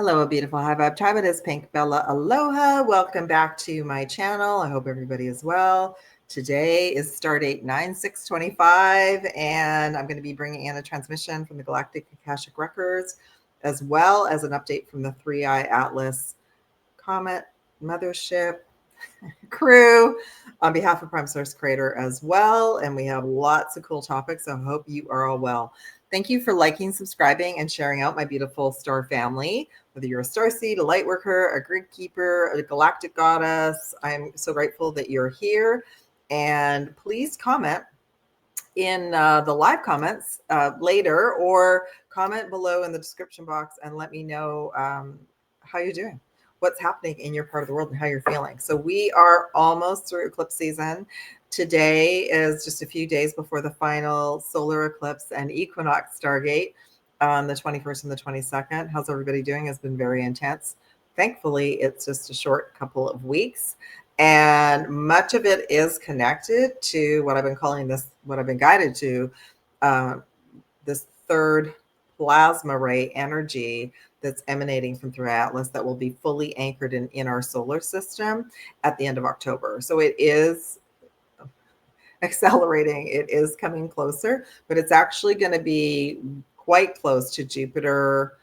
Hello, beautiful high vibe tribe. It is Pink Bella. Aloha. Welcome back to my channel. I hope everybody is well. Today is Stardate 9/6/25, and I'm going to be bringing in a transmission from the Galactic Akashic Records, as well as an update from the 3i Atlas Comet Mothership crew on behalf of Prime Source Creator as well. And we have lots of cool topics. I hope you are all well. Thank you for liking, subscribing, and sharing out my beautiful star family. Whether you're a starseed, a light worker, a grid keeper, a galactic goddess, I'm so grateful that you're here. And please comment in the live comments later, or comment below in the description box and let me know how you're doing, what's happening in your part of the world, and how you're feeling. So we are almost through eclipse season. Today is just a few days before the final solar eclipse and equinox stargate on the 21st and the 22nd. How's everybody doing? It's been very intense. Thankfully, it's just a short couple of weeks. And much of it is connected to what I've been calling this, what I've been guided to, this third plasma ray energy that's emanating from through Atlas that will be fully anchored in our solar system at the end of October. So it is accelerating. It is coming closer, but it's actually going to be quite close to Jupiter,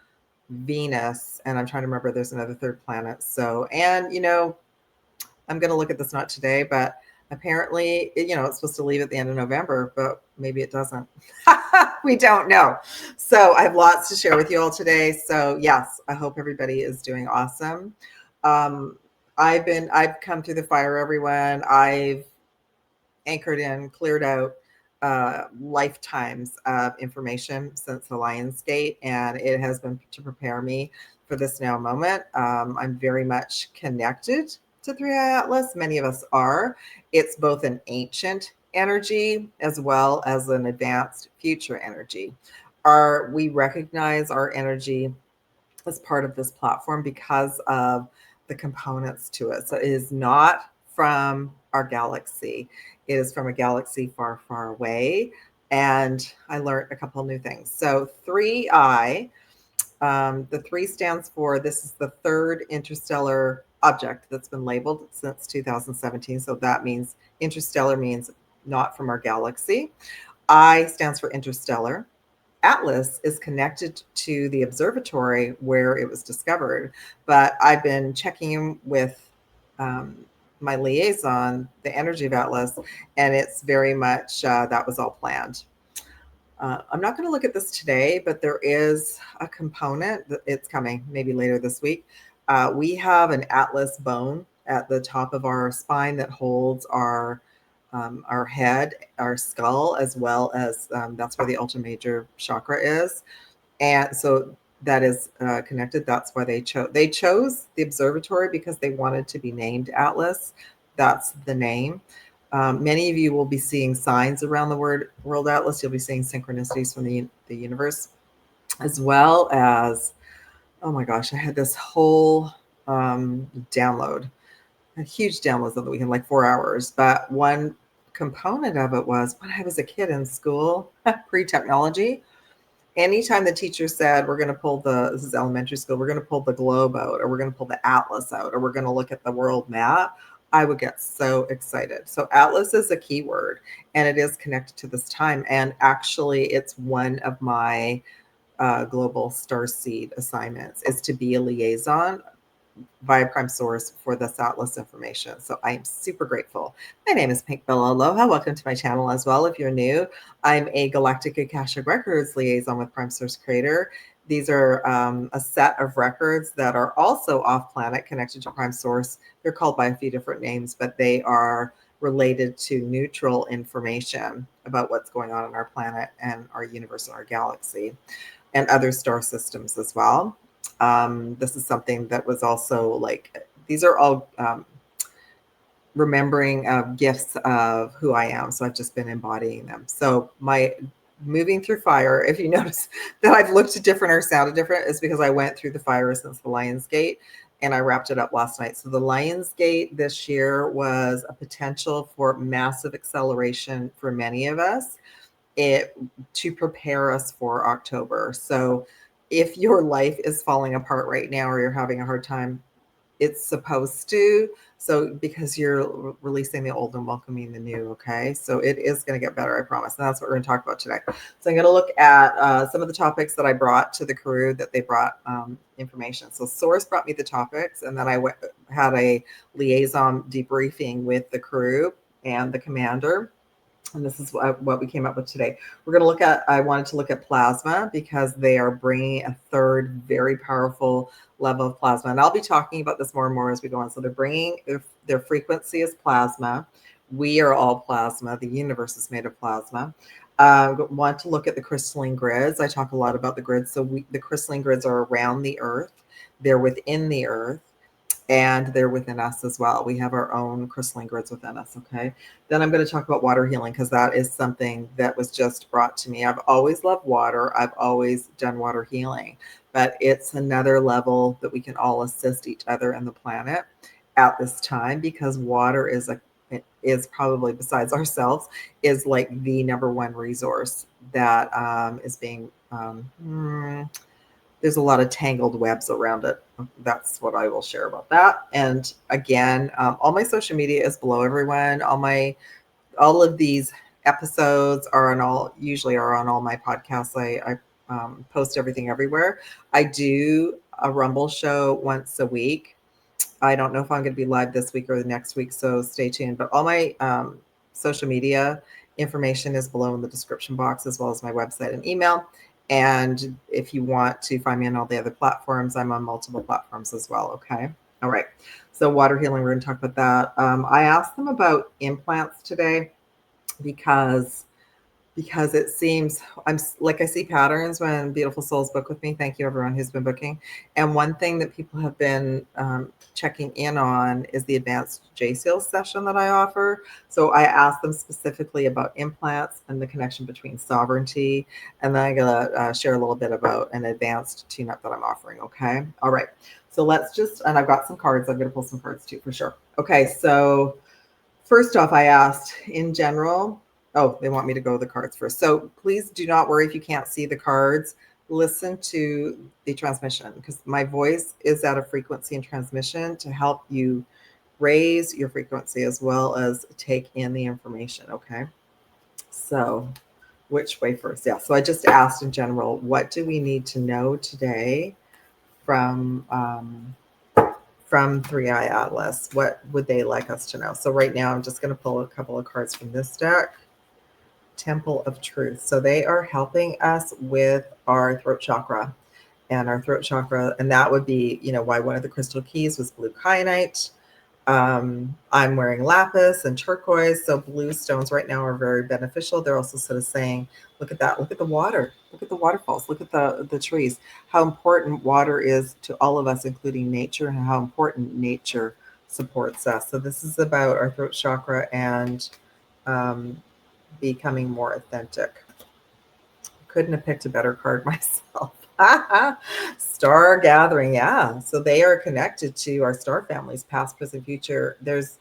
Venus, and I'm trying to remember there's another third planet. So, and you know, I'm going to look at this not today, but apparently, you know, it's supposed to leave at the end of November, but maybe it doesn't. We don't know. So I have lots to share with you all today. So yes, I hope everybody is doing awesome. I've come through the fire, everyone. I've anchored in, cleared out lifetimes of information since the Lionsgate, and it has been to prepare me for this now moment. I'm very much connected to 3i Atlas. Many of us are. It's both an ancient energy as well as an advanced future energy. We recognize our energy as part of this platform because of the components to it. So it is not from our galaxy. It is from a galaxy far, far away. And I learned a couple of new things. So 3i, the 3 stands for, this is the third interstellar object that's been labeled since 2017. So that means interstellar means not from our galaxy. I stands for interstellar. Atlas is connected to the observatory where it was discovered, but I've been checking in with my liaison, the energy of Atlas, and it's very much that was all planned. I'm not going to look at this today, but there is a component that it's coming maybe later this week. We have an Atlas bone at the top of our spine that holds our head, our skull, as well as that's where the ultra major chakra is. And so that is connected. That's why they chose the observatory, because they wanted to be named Atlas. That's the name. Many of you will be seeing signs around the world Atlas. You'll be seeing synchronicities from the universe, as well as, oh my gosh, I had this whole download, a huge downloads of the weekend, like 4 hours. But one component of it was when I was a kid in school, pre-technology, anytime the teacher said, we're going to pull this is elementary school, we're going to pull the globe out, or we're going to pull the atlas out, or we're going to look at the world map, I would get so excited. So Atlas is a keyword, and it is connected to this time. And actually, it's one of my global starseed assignments, is to be a liaison via Prime Source for this Atlas information. So I am super grateful. My name is Pink Bella. Aloha. Welcome to my channel as well. If you're new, I'm a Galactic Akashic Records liaison with Prime Source Creator. These are a set of records that are also off-planet, connected to Prime Source. They're called by a few different names, but they are related to neutral information about what's going on in our planet and our universe and our galaxy and other star systems as well. This is something that was also like, these are all remembering gifts of who I am. So I've just been embodying them. So my moving through fire, if you notice that I've looked different or sounded different, is because I went through the fire since the Lionsgate, and I wrapped it up last night. So the Lionsgate this year was a potential for massive acceleration for many of us, to prepare us for October. So if your life is falling apart right now or you're having a hard time, it's supposed to. So because you're releasing the old and welcoming the new, okay? So it is going to get better, I promise. And that's what we're going to talk about today. So I'm going to look at some of the topics that I brought to the crew that they brought information. So Source brought me the topics, and then I had a liaison debriefing with the crew and the commander. And this is what we came up with today. We're going to look at, I wanted to look at plasma because they are bringing a third very powerful level of plasma. And I'll be talking about this more and more as we go on. So they're bringing, their frequency is plasma. We are all plasma. The universe is made of plasma. Want to look at the crystalline grids. I talk a lot about the grids. So the crystalline grids are around the earth. They're within the earth. And they're within us as well. We have our own crystalline grids within us, okay? Then I'm going to talk about water healing because that is something that was just brought to me. I've always loved water. I've always done water healing, but it's another level that we can all assist each other and the planet at this time because water is probably, besides ourselves, is like the number one resource that is being there's a lot of tangled webs around it. That's what I will share about that. And again, all my social media is below, everyone. All of these episodes usually are on all my podcasts. I post everything everywhere. I do a Rumble show once a week. I don't know if I'm going to be live this week or the next week, so stay tuned. But all my social media information is below in the description box, as well as my website and email. And if you want to find me on all the other platforms, I'm on multiple platforms as well. Okay. All right. So water healing, we're going to talk about that. I asked them about implants today because it seems I see patterns when beautiful souls book with me. Thank you, everyone who's been booking. And one thing that people have been checking in on is the advanced JSeals session that I offer. So I asked them specifically about implants and the connection between sovereignty. And then I'm going to share a little bit about an advanced tune-up that I'm offering. Okay. All right. So and I've got some cards. I'm going to pull some cards too, for sure. Okay. So first off, I asked in general. Oh, they want me to go the cards first. So please do not worry if you can't see the cards. Listen to the transmission because my voice is at a frequency and transmission to help you raise your frequency as well as take in the information. Okay. So which way first? Yeah. So I just asked in general, what do we need to know today from 3i Atlas? What would they like us to know? So right now I'm just going to pull a couple of cards from this deck. Temple of Truth. So they are helping us with our throat chakra and that would be, why one of the crystal keys was blue kyanite. I'm wearing lapis and turquoise. So blue stones right now are very beneficial. They're also sort of saying, look at that. Look at the water. Look at the waterfalls. Look at the trees. How important water is to all of us, including nature, and how important nature supports us. So this is about our throat chakra and becoming more authentic. Couldn't have picked a better card myself. Star gathering. Yeah. So they are connected to our star families, past, present, future. There's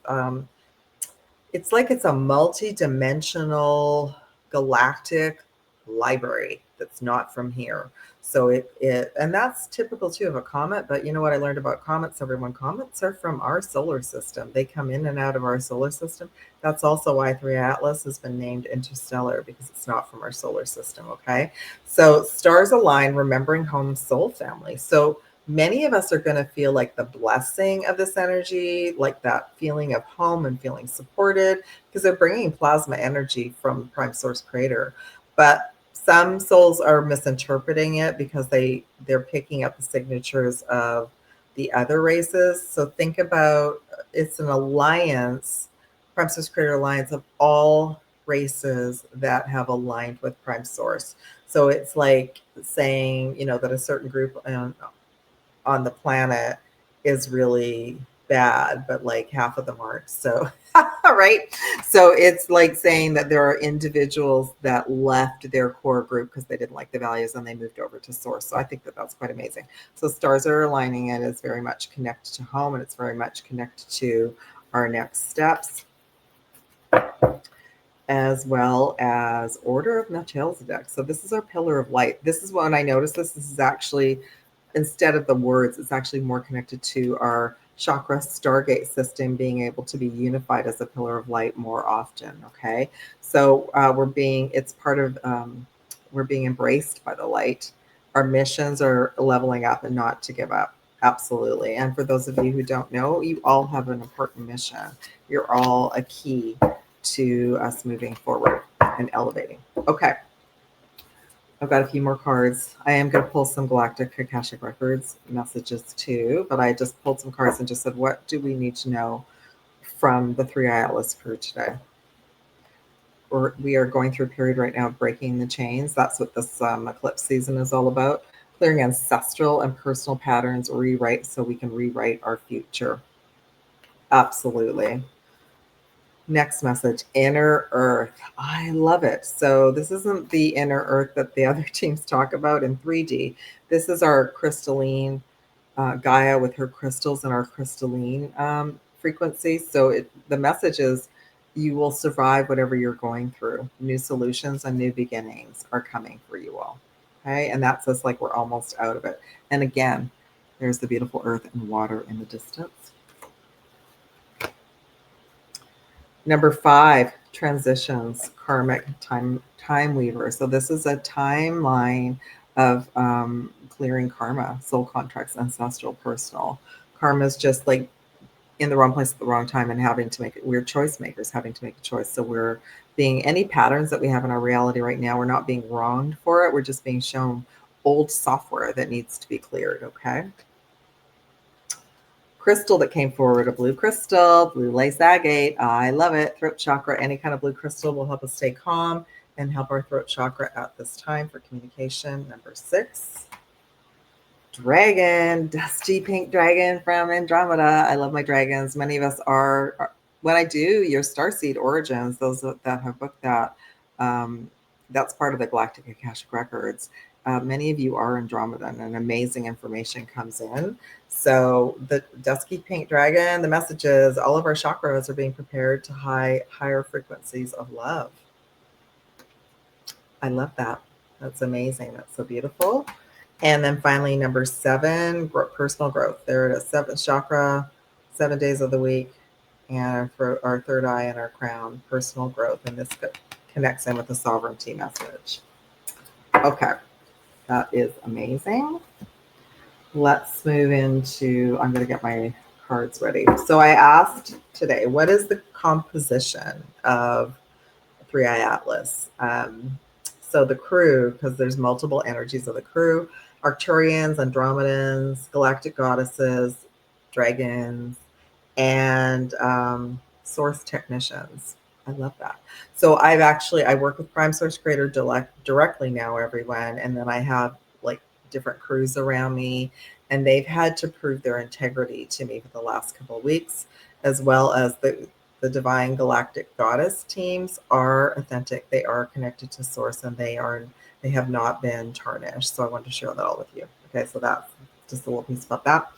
it's like it's a multi-dimensional galactic library that's not from here. So and that's typical too of a comet. But you know what I learned about comets, everyone? Comets are from our solar system. They come in and out of our solar system. That's also why 3 Atlas has been named interstellar, because it's not from our solar system. Okay. So stars align, remembering home, soul family. So many of us are going to feel like the blessing of this energy, like that feeling of home and feeling supported, because they're bringing plasma energy from Prime Source Creator. But some souls are misinterpreting it because they're picking up the signatures of the other races. So think about, it's an alliance, Prime Source Creator alliance of all races that have aligned with Prime Source. So it's like saying, that a certain group on the planet is really bad, but like half of them aren't. So, right. So it's like saying that there are individuals that left their core group because they didn't like the values and they moved over to source. So I think that that's quite amazing. So stars are aligning, and it's very much connected to home, and it's very much connected to our next steps. as well as Order of Melchizedek. So this is our pillar of light. This is when I noticed this is actually, instead of the words, it's actually more connected to our chakra Stargate system being able to be unified as a pillar of light more often. Okay. So it's part of, we're being embraced by the light. Our missions are leveling up and not to give up. Absolutely. And for those of you who don't know, you all have an important mission. You're all a key to us moving forward and elevating. Okay. I've got a few more cards. I am going to pull some Galactic Akashic Records messages too, but I just pulled some cards and just said, what do we need to know from the 3i Atlas crew today? We are going through a period right now of breaking the chains. That's what this eclipse season is all about. Clearing ancestral and personal patterns, rewrite so we can rewrite our future. Absolutely. Next message, inner earth. I love it. So this isn't the inner earth that the other teams talk about in 3D. This is our crystalline Gaia with her crystals and our crystalline frequency. So the message is you will survive whatever you're going through. New solutions and new beginnings are coming for you all. Okay. And that says like we're almost out of it. And again, there's the beautiful earth and water in the distance. Number 5, transitions, karmic time weaver. So this is a timeline of clearing karma, soul contracts, ancestral, personal. Karma is just like in the wrong place at the wrong time and having to make it. We're choice makers, having to make a choice. So we're being any patterns that we have in our reality right now, we're not being wronged for it. We're just being shown old software that needs to be cleared. Okay. Crystal that came forward, a blue crystal, blue lace agate. I love it. Throat chakra, any kind of blue crystal will help us stay calm and help our throat chakra at this time for communication. Number 6, dragon, dusty pink dragon from Andromeda. I love my dragons. Many of us are when I do your Starseed Origins, those that have booked that, that's part of the Galactic Akashic Records. Many of you are Andromeda and amazing information comes in. So the dusky pink dragon, the message is all of our chakras are being prepared to higher frequencies of love. I love that. That's amazing. That's so beautiful. And then finally, number 7, personal growth. There it is, 7th chakra, 7 days of the week, and our third eye and our crown, personal growth. And this connects in with the sovereignty message. Okay, that is amazing. Let's move into, I'm going to get my cards ready. So I asked today, what is the composition of 3i Atlas? So the crew, because there's multiple energies of the crew, Arcturians, Andromedans, Galactic Goddesses, Dragons, and Source Technicians. I love that. So I work with Prime Source Creator directly now, everyone, and then I have like different crews around me, and they've had to prove their integrity to me for the last couple of weeks, as well as the Divine Galactic Goddess teams are authentic. They are connected to Source, and they have not been tarnished. So I want to share that all with you. Okay, so that's just a little piece about that.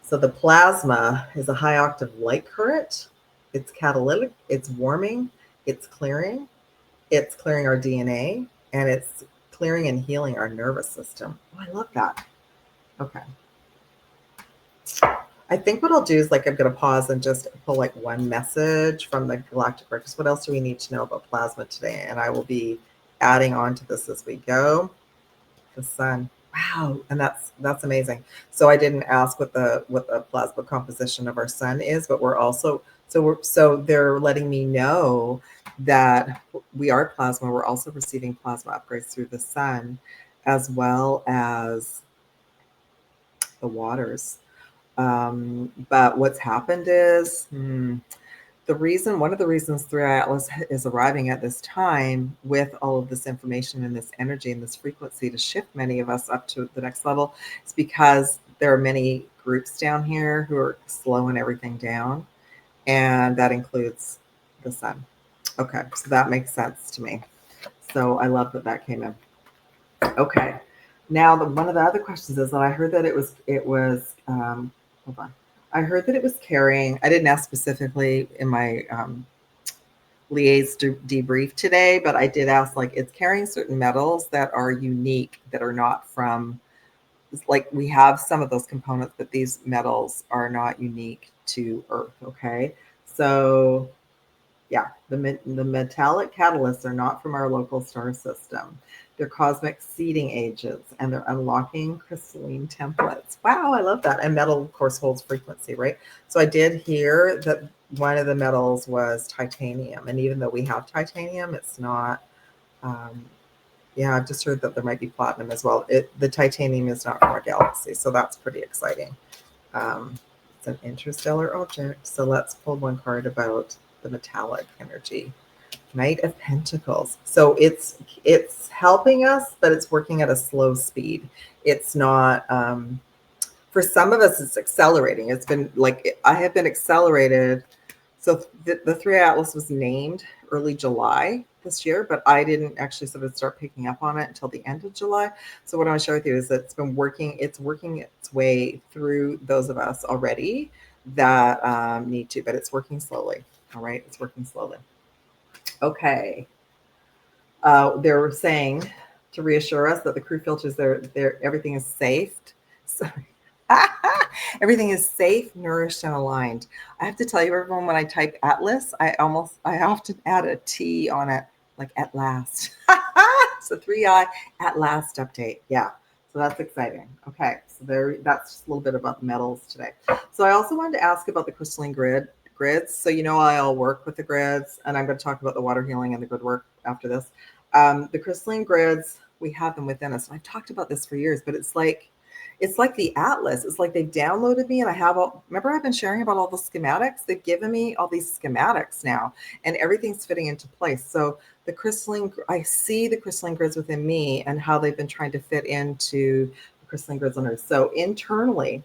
So the plasma is a high octave light current. It's catalytic, it's warming, it's clearing our DNA, and it's clearing and healing our nervous system. Oh, I love that. Okay. I think what I'll do is I'm going to pause and just pull like one message from the Galactic Records. What else do we need to know about plasma today? And I will be adding on to this as we go. The sun. Wow. And that's amazing. So I didn't ask what the plasma composition of our sun is, but so they're letting me know that we are plasma. We're also receiving plasma upgrades through the sun, as well as the waters. But what's happened is one of the reasons 3i Atlas is arriving at this time with all of this information and this energy and this frequency to shift many of us up to the next level is because there are many groups down here who are slowing everything down, and that includes the sun. Okay, so that makes sense to me. So I love that came in. Okay. Now, one of the other questions is that I heard that it was hold on. I heard that it was carrying, I didn't ask specifically in my debrief today, but I did ask, like, it's carrying certain metals that are unique, that are not from, like, we have some of those components, but these metals are not unique to Earth. Okay. So yeah, the metallic catalysts are not from our local star system. They're cosmic seeding agents, and they're unlocking crystalline templates. Wow, I love that. And metal, of course, holds frequency, right? So I did hear that one of the metals was titanium. And even though we have titanium, it's not, yeah, I've just heard that there might be platinum as well. The titanium is not from our galaxy, so that's pretty exciting. It's an interstellar object. So let's pull one card about the metallic energy. Knight of Pentacles. So it's helping us, but it's working at a slow speed. It's not, for some of us, it's accelerating. It's been like, I have been accelerated. So the 3i Atlas was named early July this year, but I didn't actually sort of start picking up on it until the end of July. So what I want to share with you is that it's working its way through those of us already that need to, but it's working slowly. All right, it's working slowly. Okay. They're saying to reassure us that the crew filters, everything is safe. So, everything is safe, nourished, and aligned. I have to tell you, everyone, when I type Atlas, I often add a T on it, like at last. So 3i at last update. Yeah. So that's exciting. Okay. So that's just a little bit about the metals today. So I also wanted to ask about the crystalline grids. So I'll work with the grids, and I'm going to talk about the water healing and the grid work after this. The crystalline grids, we have them within us. And I've talked about this for years, but it's like the Atlas. It's like they downloaded me, and remember I've been sharing about all the schematics? They've given me all these schematics now, and everything's fitting into place. So I see the crystalline grids within me and how they've been trying to fit into the crystalline grids on Earth. So internally,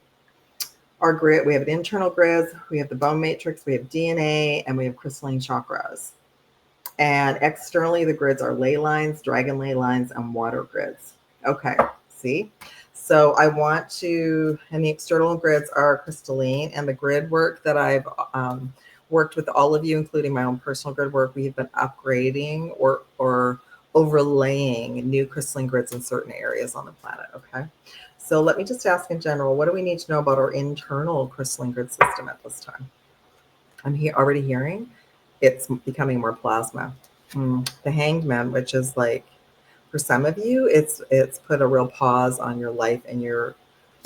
our grid, we have an internal grids, we have the bone matrix, we have DNA, and we have crystalline chakras. And externally, the grids are ley lines, dragon ley lines, and water grids. Okay, see? So I want to, and the external grids are crystalline, and the grid work that I've worked with all of you, including my own personal grid work, we have been upgrading or overlaying new crystalline grids in certain areas on the planet, okay? So let me just ask in general, what do we need to know about our internal crystalline grid system at this time? I'm already hearing it's becoming more plasma. The Hanged Man, which is like, for some of you, it's put a real pause on your life, and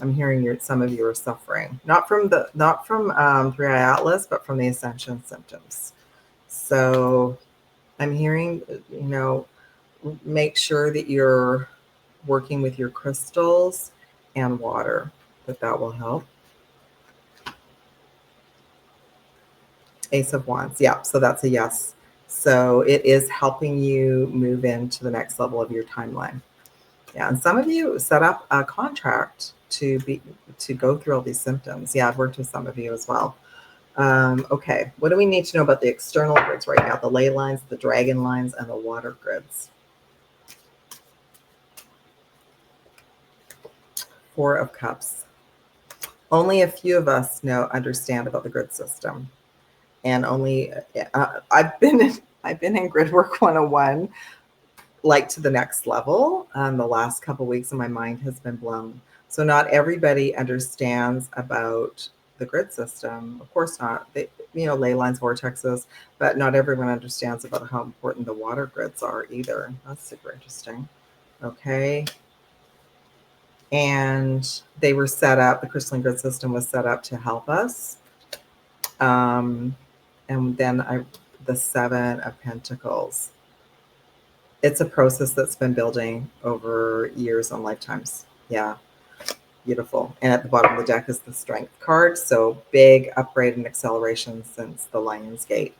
I'm hearing some of you are suffering, not from 3i Atlas, but from the ascension symptoms. So I'm hearing, make sure that you're working with your crystals and water, that will help. Ace of Wands. Yeah, so that's a yes. So it is helping you move into the next level of your timeline. Yeah, and some of you set up a contract to go through all these symptoms. Yeah, I've worked with some of you as well. Okay, what do we need to know about the external grids right now? The ley lines, the dragon lines, and the water grids. Four of Cups. Only a few of us understand about the grid system. And only I've been in Gridwork 101, like, to the next level. The last couple of weeks, and my mind has been blown. So not everybody understands about the grid system. Of course not. Ley lines, vortexes, but not everyone understands about how important the water grids are either. That's super interesting. Okay. And they were set up, the crystalline grid system was set up to help us. And then the Seven of Pentacles. It's a process that's been building over years and lifetimes. Yeah, beautiful. And at the bottom of the deck is the Strength card. So big upgrade and acceleration since the Lion's Gate.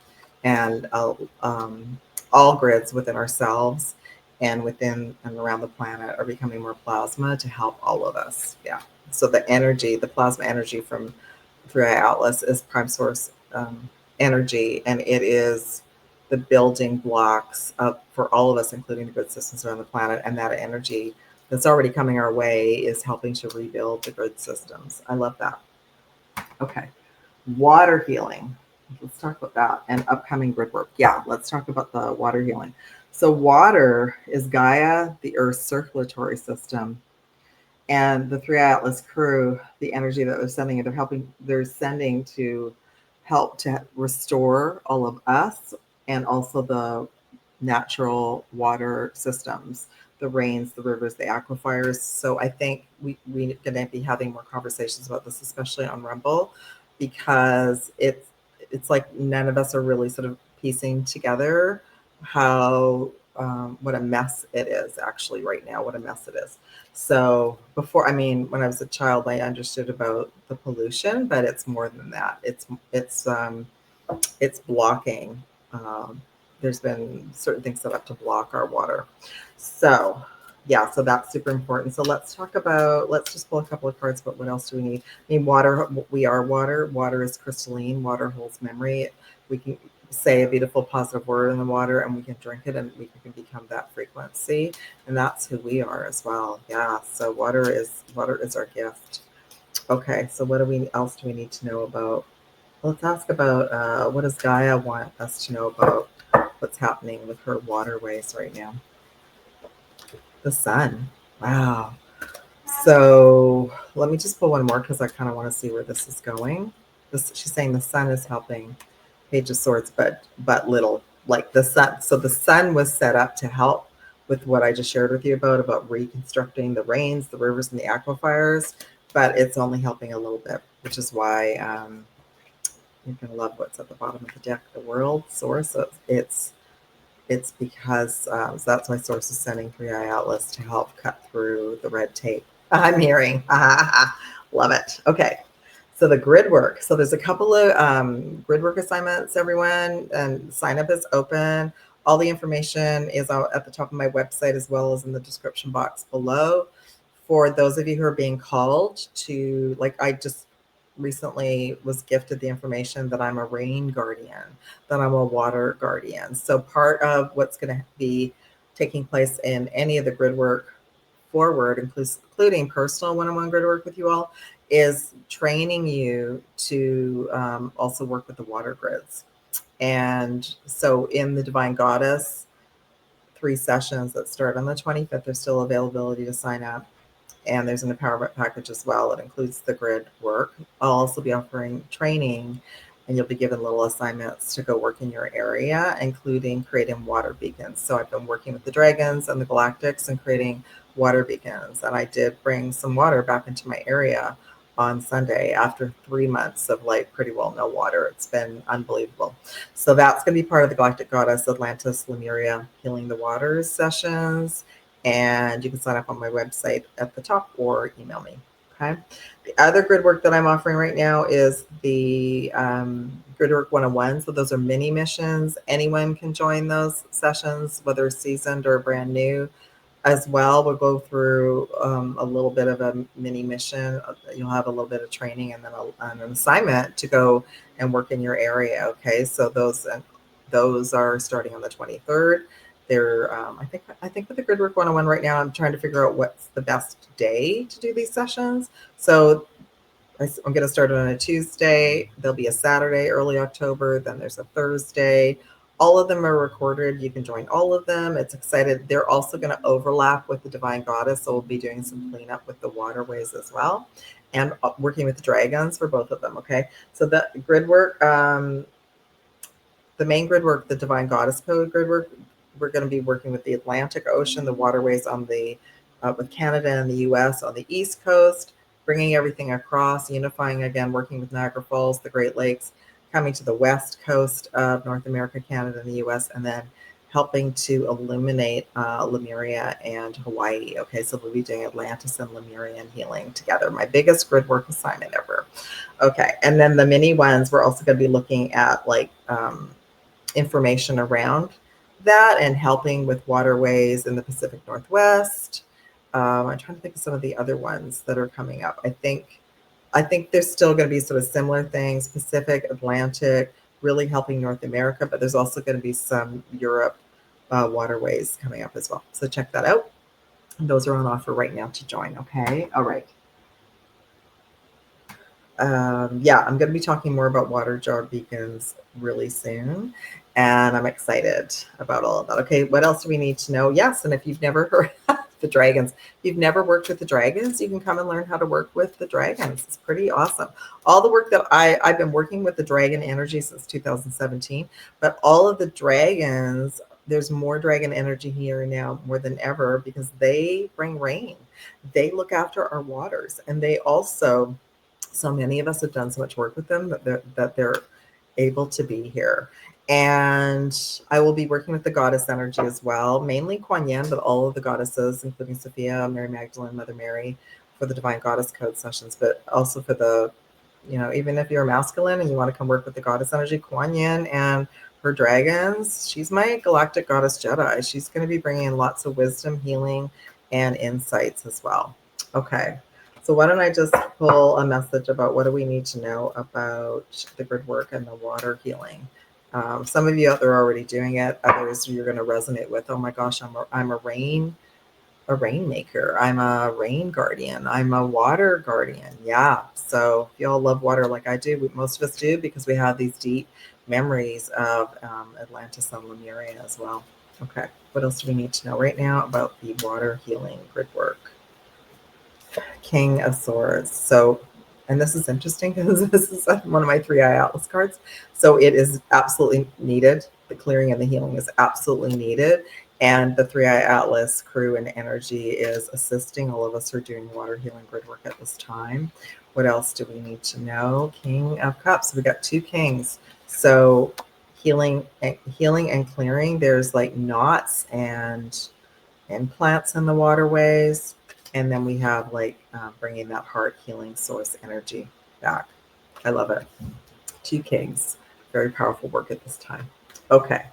And all grids within ourselves and within and around the planet are becoming more plasma to help all of us. Yeah. So the plasma energy from 3i Atlas is prime source energy, and it is the building blocks for all of us, including the grid systems around the planet. And that energy that's already coming our way is helping to rebuild the grid systems. I love that. Okay. Water healing. let's talk about that and upcoming grid work. Yeah, let's talk about the water healing. So water is Gaia, the Earth's circulatory system, and the Three Atlas crew, the energy that they're sending, they're sending to help to restore all of us and also the natural water systems, the rains, the rivers, the aquifers. So I think we're going to be having more conversations about this, especially on Rumble, because it's like none of us are really sort of piecing together how what a mess it is actually right now, what a mess it is. So before, I mean, when I was a child, I understood about the pollution, but it's more than that. It's blocking. Um, there's been certain things set up to block our water. So yeah, so that's super important. So let's just pull a couple of cards, but what else do we need? I mean, water, we are water. Water is crystalline. Water holds memory. We can say a beautiful positive word in the water and we can drink it and we can become that frequency. And that's who we are as well. Yeah. So water is our gift. Okay. So what else do we need to know about? Let's ask about what does Gaia want us to know about what's happening with her waterways right now? The sun. Wow. So let me just pull one more because I kind of want to see where this is going. She's saying the sun is helping Page of Swords, but little. Like the sun. So the sun was set up to help with what I just shared with you about reconstructing the rains, the rivers, and the aquifers, but it's only helping a little bit, which is why you're gonna love what's at the bottom of the deck, the world source. So it's because so that's why Source is sending 3i Atlas to help cut through the red tape. I'm hearing. Love it. Okay. So the grid work. So there's a couple of grid work assignments, everyone, and sign up is open. All the information is out at the top of my website as well as in the description box below. For those of you who are being called to, like I just recently was gifted the information that I'm a rain guardian, that I'm a water guardian. So part of what's going to be taking place in any of the grid work forward, including personal one-on-one grid work with you all, is training you to also work with the water grids. And so in the Divine Goddess, 3 sessions that start on the 25th, there's still availability to sign up. And there's an empowerment package as well. It includes the grid work. I'll also be offering training, and you'll be given little assignments to go work in your area, including creating water beacons. So I've been working with the dragons and the galactics and creating water beacons. And I did bring some water back into my area on Sunday after 3 months of like pretty well no water. It's been unbelievable. So that's going to be part of the Galactic Goddess Atlantis Lemuria Healing the Waters sessions. And you can sign up on my website at the top or email me. Okay. The other grid work that I'm offering right now is the Grid Work 101. So those are mini missions. Anyone can join those sessions, whether seasoned or brand new as well. We'll go through a little bit of a mini mission. You'll have a little bit of training and then an assignment to go and work in your area. Okay. So those are starting on the 23rd. They're, I think with the Gridwork 101 right now, I'm trying to figure out what's the best day to do these sessions. So I'm going to start on a Tuesday. There'll be a Saturday, early October. Then there's a Thursday. All of them are recorded. You can join all of them. It's excited. They're also going to overlap with the Divine Goddess. So we'll be doing some cleanup with the waterways as well and working with the dragons for both of them. Okay. So the grid work, the main grid work, the Divine Goddess Code grid work, we're going to be working with the Atlantic Ocean, the waterways on the with Canada and the U.S. on the East Coast, bringing everything across, unifying again, working with Niagara Falls, the Great Lakes, coming to the West Coast of North America, Canada, and the U.S., and then helping to illuminate Lemuria and Hawaii. Okay, so we'll be doing Atlantis and Lemurian healing together. My biggest grid work assignment ever. Okay, and then the mini ones, we're also going to be looking at like information around that and helping with waterways in the Pacific Northwest. I'm trying to think of some of the other ones that are coming up. I think there's still going to be sort of similar things, Pacific, Atlantic, really helping North America, but there's also going to be some Europe waterways coming up as well. So check that out. Those are on offer right now to join. Okay. All right. Yeah, I'm going to be talking more about water jar beacons really soon, and I'm excited about all of that. Okay, what else do we need to know? Yes, and if you've never heard the dragons, if you've never worked with the dragons, you can come and learn how to work with the dragons. It's pretty awesome. All the work that I've been working with the dragon energy since 2017, but all of the dragons, there's more dragon energy here now more than ever because they bring rain. They look after our waters, and they also, so many of us have done so much work with them that they're able to be here. And I will be working with the goddess energy as well, mainly Kuan Yin, but all of the goddesses, including Sophia, Mary Magdalene, Mother Mary, for the Divine Goddess Code sessions, but also for the, even if you're masculine and you want to come work with the goddess energy, Kuan Yin and her dragons, she's my Galactic Goddess Jedi. She's going to be bringing in lots of wisdom, healing, and insights as well. Okay. So why don't I just pull a message about what do we need to know about the grid work and the water healing? Some of you out there are already doing it. Others you're going to resonate with. Oh my gosh, I'm a rainmaker. I'm a rain guardian. I'm a water guardian. Yeah. So if you all love water like I do, most of us do because we have these deep memories of Atlantis and Lemuria as well. Okay. What else do we need to know right now about the water healing grid work? King of Swords. So, and this is interesting because this is one of my 3i Atlas cards. So it is absolutely needed. The clearing and the healing is absolutely needed. And the 3i Atlas crew and energy is assisting all of us who are doing water healing grid work at this time. What else do we need to know? King of Cups. We got 2 kings. So healing and clearing. There's like knots and implants in the waterways. And then we have like bringing that heart healing source energy back. I love it. 2 kings. Very powerful work at this time. Okay.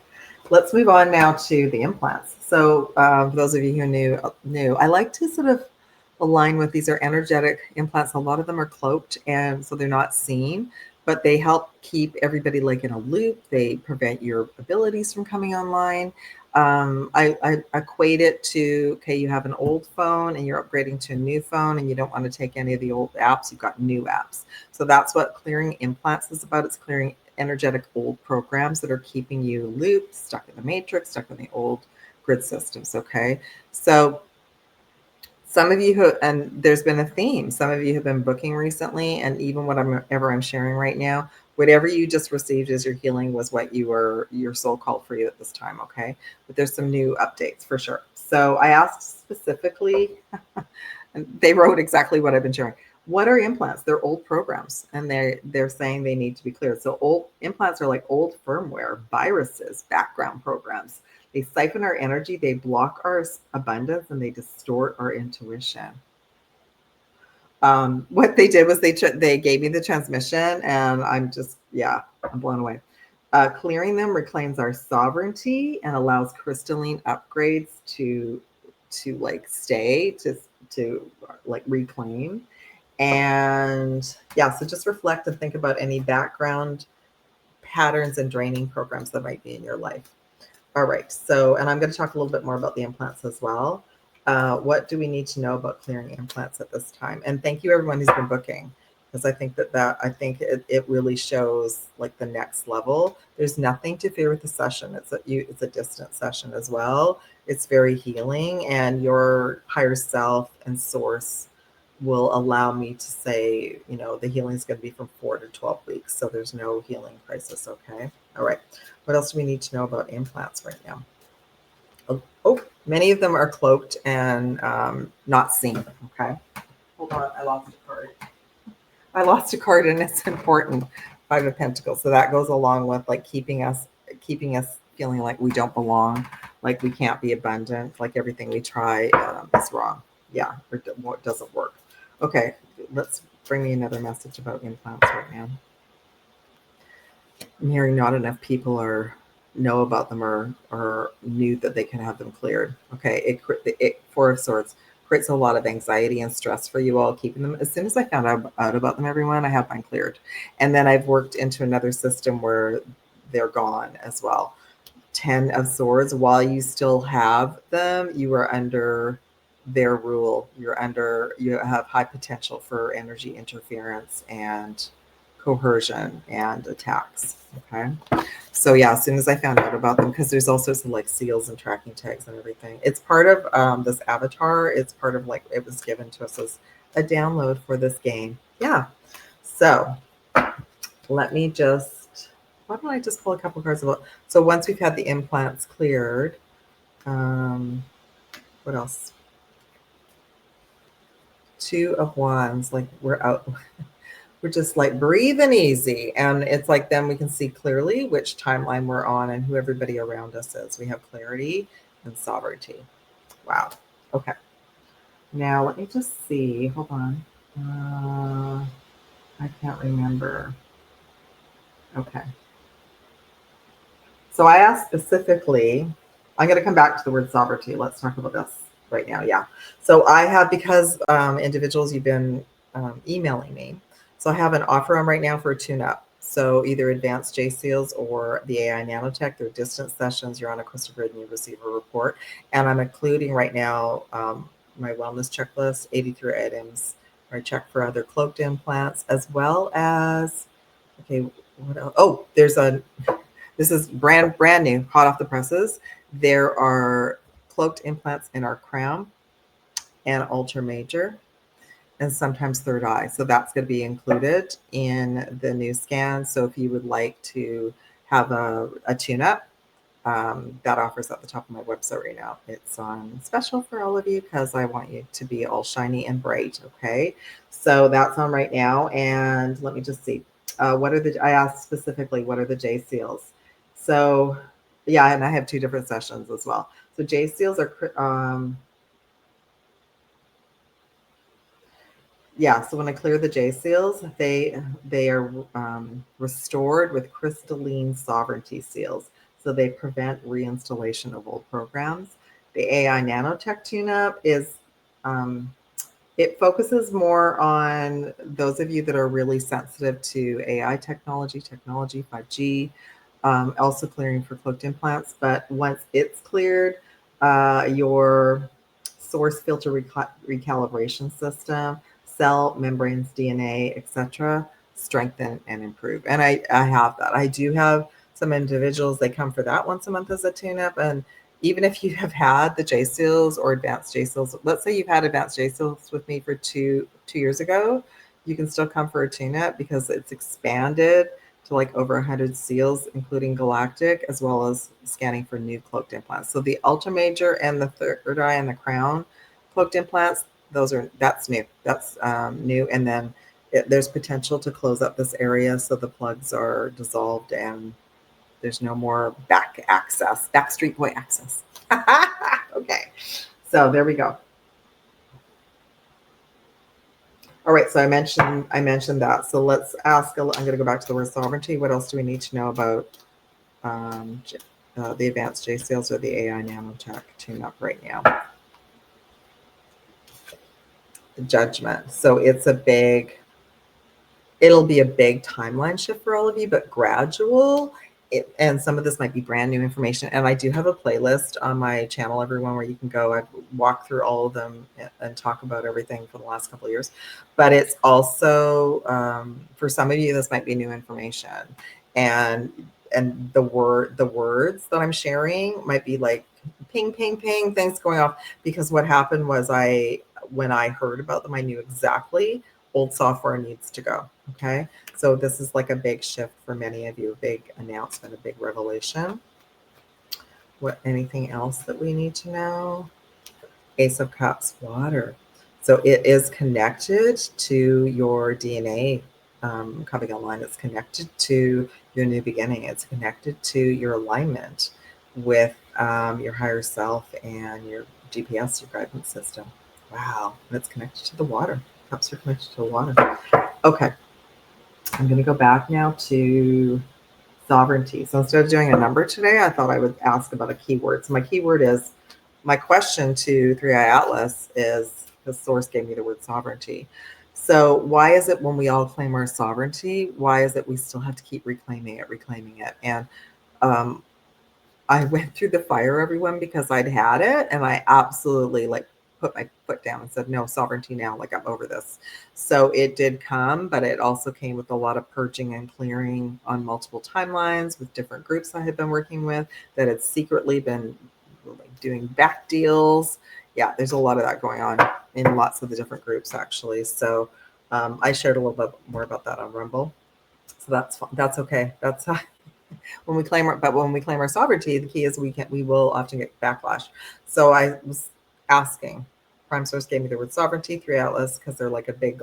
Let's move on now to the implants. So for those of you who knew, I like to sort of align with, these are energetic implants. A lot of them are cloaked, and so they're not seen, but they help keep everybody like in a loop. They prevent your abilities from coming online. I equate it to, okay, you have an old phone and you're upgrading to a new phone and you don't want to take any of the old apps. You've got new apps. So that's what clearing implants is about. It's clearing energetic old programs that are keeping you looped, stuck in the matrix, stuck in the old grid systems. Okay. So some of you and there's been a theme, some of you have been booking recently, and even whatever I'm sharing right now, whatever you just received as your healing was what your soul called for you at this time. Okay. But there's some new updates for sure. So I asked specifically, and they wrote exactly what I've been sharing. What are implants? They're old programs, and they're saying they need to be cleared. So old implants are like old firmware, viruses, background programs. They siphon our energy, they block our abundance, and they distort our intuition. What they did was they gave me the transmission, and I'm blown away. Clearing them reclaims our sovereignty and allows crystalline upgrades to like stay to like reclaim. And yeah, so just reflect and think about any background patterns and draining programs that might be in your life. All right, so, and I'm going to talk a little bit more about the implants as well. What do we need to know about clearing implants at this time? And thank you everyone who's been booking, because I think it really shows like the next level. There's nothing to fear with the session. It's a distant session as well. It's very healing, and your higher self and source will allow me to say, the healing is going to be from 4 to 12 weeks. So there's no healing crisis. Okay. All right. What else do we need to know about implants right now? Oh, many of them are cloaked and not seen. Okay. Hold on. I lost a card and it's important. 5 of Pentacles. So that goes along with like keeping us feeling like we don't belong, like we can't be abundant, like everything we try is wrong. Yeah. Or it doesn't work. Okay. Let's bring me another message about implants right now. I'm hearing not enough people know about them or knew that they can have them cleared. Okay, it 4 of Swords creates a lot of anxiety and stress for you all keeping them. As soon as I found out about them, everyone, I have mine cleared. And then I've worked into another system where they're gone as well. 10 of Swords, while you still have them, you are under their rule, you have high potential for energy interference and coercion and attacks. Okay. So yeah, as soon as I found out about them, because there's also some like seals and tracking tags and everything. It's part of this avatar. It's part of like, it was given to us as a download for this game. Yeah. So let me just, why don't I just pull a couple cards about, so once we've had the implants cleared, what else? Two of Wands, like we're out. We're just like breathing easy. And it's like, then we can see clearly which timeline we're on and who everybody around us is. We have clarity and sovereignty. Wow. Okay. Now let me just see. Hold on. I can't remember. Okay. So I asked specifically, I'm going to come back to the word sovereignty. Let's talk about this right now. Yeah. So I have, because individuals, you've been emailing me. So I have an offer on right now for a tune-up. So either advanced JSeals or the AI nano-tech, they're distance sessions. You're on a crystal grid and you receive a report. And I'm including right now my wellness checklist, 83 items where I check for other cloaked implants, as well as, okay, what else? Oh, this is brand new, hot off the presses. There are cloaked implants in our crown and ultra major, and sometimes third eye. So that's going to be included in the new scan. So if you would like to have a tune-up, that offer's at the top of my website right now. It's on special for all of you because I want you to be all shiny and bright. Okay, so that's on right now. And let me just see. I asked specifically, what are the JSeals? So yeah, and I have two different sessions as well. So JSeals are yeah, so when I clear the JSeals, they are restored with crystalline sovereignty seals. So they prevent reinstallation of old programs. The AI nanotech tune-up is it focuses more on those of you that are really sensitive to AI technology, 5G, also clearing for cloaked implants. But once it's cleared, your source filter recalibration system, cell membranes, DNA, etc., strengthen and improve. And I have that. I do have some individuals, they come for that once a month as a tune-up. And even if you have had the JSeals or advanced JSeals, let's say you've had advanced JSeals with me for two years ago, you can still come for a tune-up because it's expanded to like over 100 seals, including Galactic, as well as scanning for new cloaked implants. So the ultra major and the third eye and the crown cloaked implants, that's new. That's new. And then there's potential to close up this area so the plugs are dissolved and there's no more back street boy access. Okay, so there we go. All right, so I mentioned that. So let's ask. I'm going to go back to the word sovereignty. What else do we need to know about the advanced JSeals or the AI nanotech tune-up right now? The judgment. So it'll be a big timeline shift for all of you, but gradual. And some of this might be brand new information. And I do have a playlist on my channel, everyone, where you can go. I've walked through all of them and talk about everything for the last couple of years. But it's also, for some of you, this might be new information. And the words that I'm sharing might be like ping, ping, ping, things going off. Because what happened was when I heard about them, I knew exactly old software needs to go. Okay. So this is like a big shift for many of you, a big announcement, a big revelation. Anything else that we need to know? Ace of Cups, water. So it is connected to your DNA coming online. It's connected to your new beginning. It's connected to your alignment with your higher self and your GPS, your guidance system. Wow. And it's connected to the water. Cups are connected to the water. Okay. I'm going to go back now to sovereignty. So instead of doing a number today, I thought I would ask about a keyword. So my question to 3i Atlas is, the source gave me the word sovereignty. So why is it when we all claim our sovereignty, why is it we still have to keep reclaiming it? And I went through the fire, everyone, because I'd had it and I absolutely like put my foot down and said, no, sovereignty now, like I'm over this. So it did come, but it also came with a lot of purging and clearing on multiple timelines with different groups I had been working with that had secretly been like doing back deals. Yeah, there's a lot of that going on in lots of the different groups actually. So I shared a little bit more about that on Rumble. So that's fine. That's okay. That's when we claim our sovereignty, the key is we will often get backlash. So I was asking, Prime Source gave me the word sovereignty, 3 atlas, because they're like a big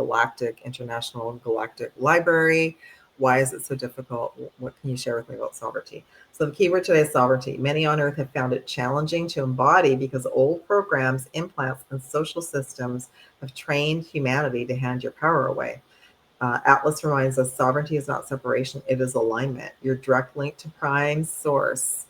international galactic library. Why is it so difficult? What can you share with me about sovereignty? So the keyword today is sovereignty. Many on Earth have found it challenging to embody because old programs, implants, and social systems have trained humanity to hand your power away. Atlas reminds us sovereignty is not separation, it is alignment. Your direct link to Prime Source,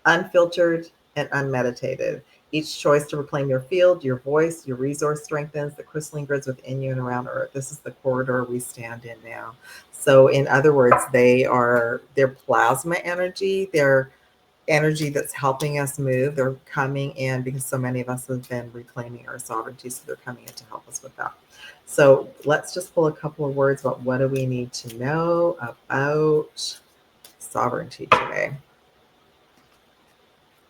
unfiltered and unmeditated. Each choice to reclaim your field, your voice, your resource strengthens the crystalline grids within you and around Earth. This is the corridor we stand in now. So, in other words, they're plasma energy. They're energy that's helping us move. They're coming in because so many of us have been reclaiming our sovereignty, so they're coming in to help us with that. So let's just pull a couple of words about what do we need to know about sovereignty today.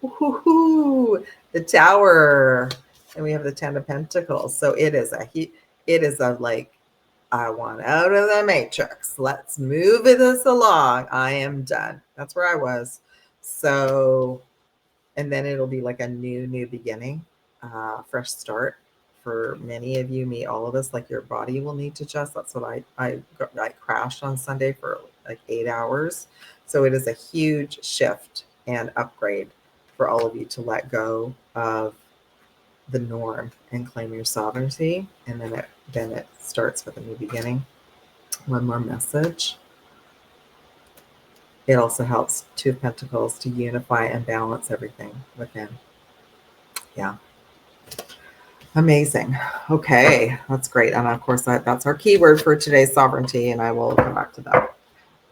Woo-hoo-hoo, the Tower, and we have the Ten of Pentacles. So it is a like, I want out of the matrix. Let's move this along. I am done. That's where I was. So, and then it'll be like a new beginning, fresh start for many of you, me, all of us. Like your body will need to adjust. That's what I crashed on Sunday for like 8 hours. So it is a huge shift and upgrade for all of you to let go of the norm and claim your sovereignty. And then it starts with a new beginning. One more message. It also helps Two of Pentacles to unify and balance everything within. Yeah. Amazing. Okay, that's great. And of course, that's our keyword for today's sovereignty, and I will come back to that.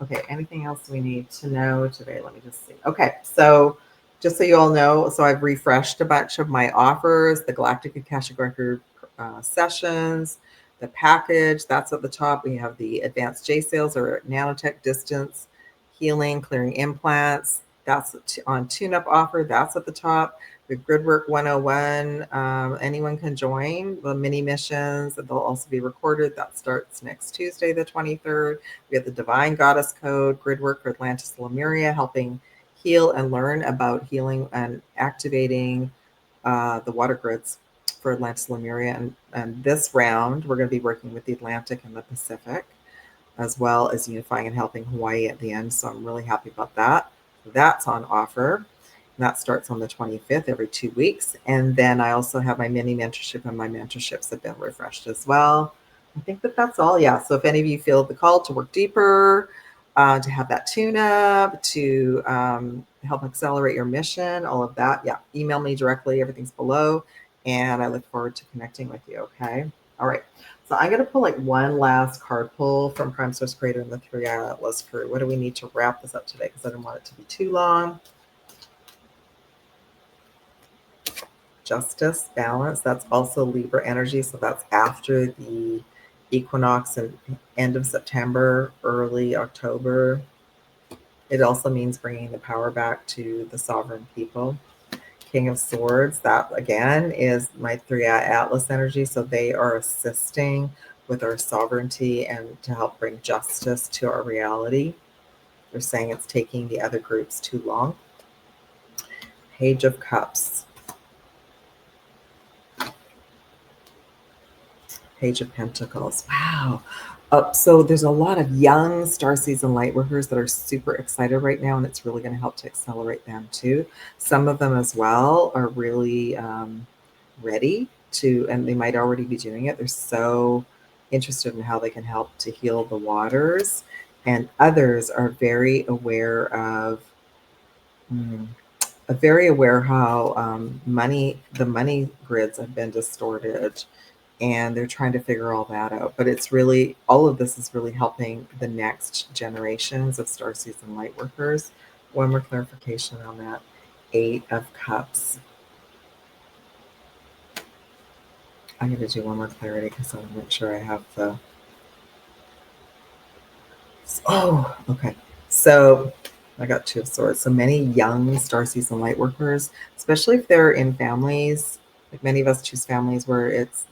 Okay, anything else we need to know today? Let me just see. Okay, so just so you all know, so I've refreshed a bunch of my offers, the Galactic Akashic Record sessions, the package, that's at the top. We have the advanced JSeals or nano-tech distance healing, clearing implants. That's on tune-up offer. That's at the top. The Gridwork 101, anyone can join the mini missions. They'll also be recorded. That starts next Tuesday, the 23rd. We have the Divine Goddess Code, Gridwork for Atlantis Lemuria, helping heal and learn about healing and activating the water grids for Atlantis Lemuria. And this round, we're going to be working with the Atlantic and the Pacific, as well as unifying and helping Hawaii at the end. So I'm really happy about that. That's on offer. And that starts on the 25th every 2 weeks. And then I also have my mini mentorship, and my mentorships have been refreshed as well. I think that's all. Yeah. So if any of you feel the call to work deeper, to have that tune up, to help accelerate your mission, all of that, yeah, email me directly. Everything's below. And I look forward to connecting with you. Okay. All right. So I'm going to pull like one last card pull from Prime Source Creator and the 3 Atlas crew. What do we need to wrap this up today? Because I don't want it to be too long. Justice, balance. That's also Libra energy. So that's after the equinox and end of September, early October. It also means bringing the power back to the sovereign people. King of Swords, that again is my 3 Atlas energy. So they are assisting with our sovereignty and to help bring justice to our reality. They're saying it's taking the other groups too long. Page of Cups. Page of Pentacles. Wow. So there's a lot of young star season light workers that are super excited right now, and it's really going to help to accelerate them too. Some of them as well are really ready to, and they might already be doing it. They're so interested in how they can help to heal the waters, and others are very aware of how the money grids have been distorted, and they're trying to figure all that out. But it's really, all of this is really helping the next generations of star season light workers. One more clarification on that. 8 of Cups. I'm going to do one more clarity because I want to make sure I have the. Oh, okay. So I got Two of Swords. So many young star season light workers, especially if they're in families, like many of us choose families where it's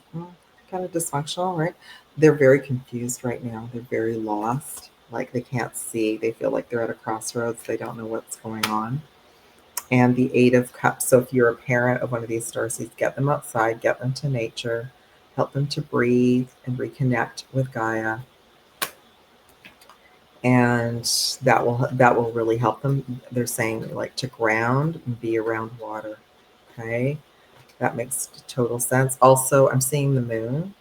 kind of dysfunctional, right? They're very confused right now. They're very lost. Like they can't see. They feel like they're at a crossroads. They don't know what's going on. And the Eight of Cups. So if you're a parent of one of these starseeds, get them outside, get them to nature, help them to breathe and reconnect with Gaia, and that will really help them. They're saying like to ground and be around water. Okay, that makes total sense. Also, I'm seeing the moon.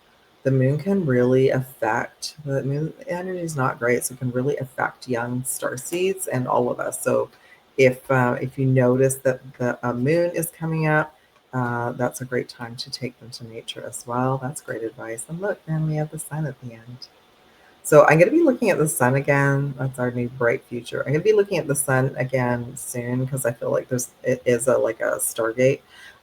The moon can really affect, the moon energy is not great, so it can really affect young star seeds and all of us. So if you notice that the moon is coming up, that's a great time to take them to nature as well. That's great advice. And look, then we have the sun at the end. So I'm going to be looking at the sun again. That's our new bright future. I'm going to be looking at the sun again soon because I feel like it is like a Stargate,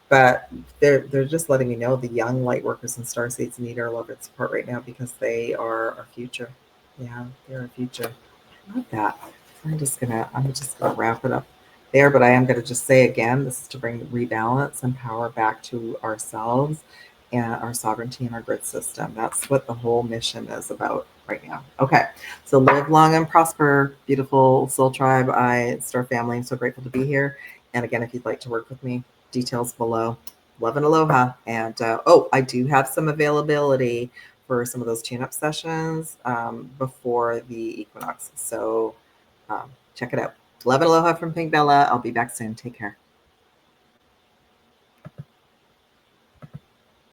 but they're just letting me know the young light workers and star seeds need our love and support right now because they are our future. Yeah, they're our future. I love that. I'm just gonna wrap it up there, but I am gonna just say again, this is to bring rebalance and power back to ourselves and our sovereignty and our grid system. That's what the whole mission is about right now. Okay, so live long and prosper, beautiful soul tribe. Star family. I'm so grateful to be here. And again, if you'd like to work with me, details below. Love and aloha. And I do have some availability for some of those tune-up sessions before the equinox. So check it out. Love and aloha from Pink Bella. I'll be back soon. Take care.